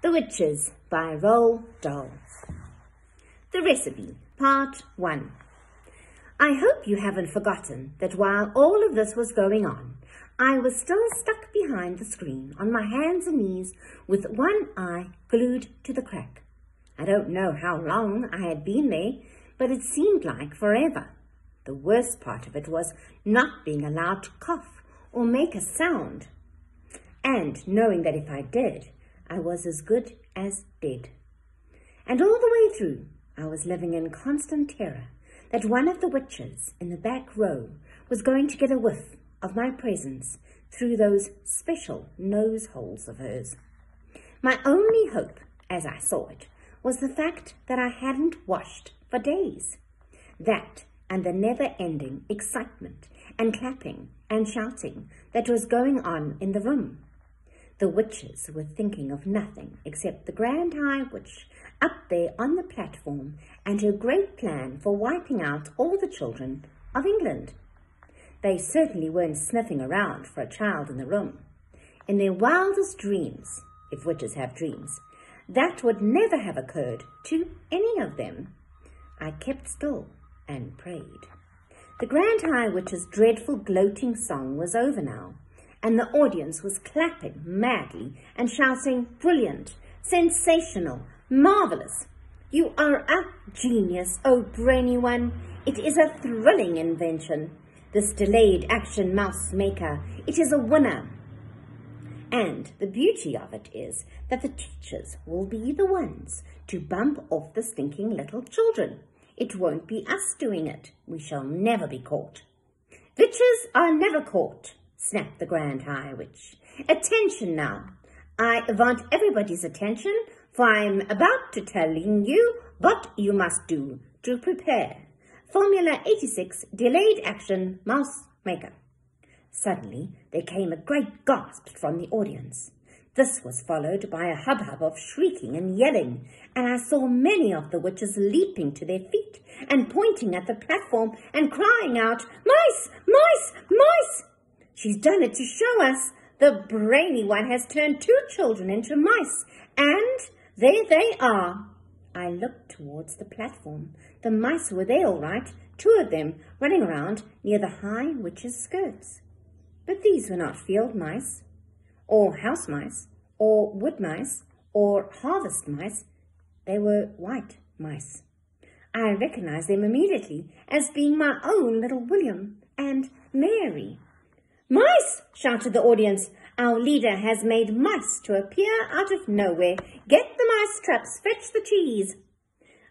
The Witches by Roald, Dahl. The Recipe, Part 1. I hope you haven't forgotten that while all of this was going on, I was still stuck behind the screen on my hands and knees with one eye glued to the crack. I don't know how long I had been there, but it seemed like forever. The worst part of it was not being allowed to cough or make a sound, and knowing that if I did, I was as good as dead. And all the way through, I was living in constant terror that one of the witches in the back row was going to get a whiff of my presence through those special nose holes of hers. My only hope, as I saw it, was the fact that I hadn't washed for days. That and the never-ending excitement and clapping and shouting that was going on in the room. The witches were thinking of nothing except the Grand High Witch up there on the platform and her great plan for wiping out all the children of England. They certainly weren't sniffing around for a child in the room. In their wildest dreams, if witches have dreams, that would never have occurred to any of them. I kept still and prayed. The Grand High Witch's dreadful gloating song was over now, and the audience was clapping madly and shouting, "Brilliant, sensational, marvelous. You are a genius, oh brainy one. It is a thrilling invention. This delayed action mouse maker, it is a winner. And the beauty of it is that the teachers will be the ones to bump off the stinking little children. It won't be us doing it. We shall never be caught." "Witches are never caught," snapped the Grand High Witch. "Attention now. I want everybody's attention, for I'm about to telling you what you must do to prepare. Formula 86, delayed action mouse maker." Suddenly, there came a great gasp from the audience. This was followed by a hubbub of shrieking and yelling, and I saw many of the witches leaping to their feet and pointing at the platform and crying out, "Mice! Mice! Mice! She's done it to show us. The brainy one has turned 2 children into mice, and there they are." I looked towards the platform. The mice were there all right, 2 of them running around near the High Witch's skirts. But these were not field mice, or house mice, or wood mice, or harvest mice. They were white mice. I recognized them immediately as being my own little William and Mary. "Mice!" shouted the audience. "Our leader has made mice to appear out of nowhere. Get the mice traps, fetch the cheese."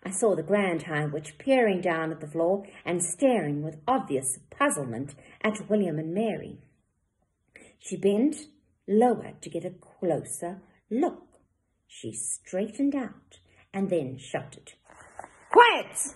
I saw the Grand High Witch peering down at the floor and staring with obvious puzzlement at William and Mary. She bent lower to get a closer look. She straightened out and then shouted, "Quiet!"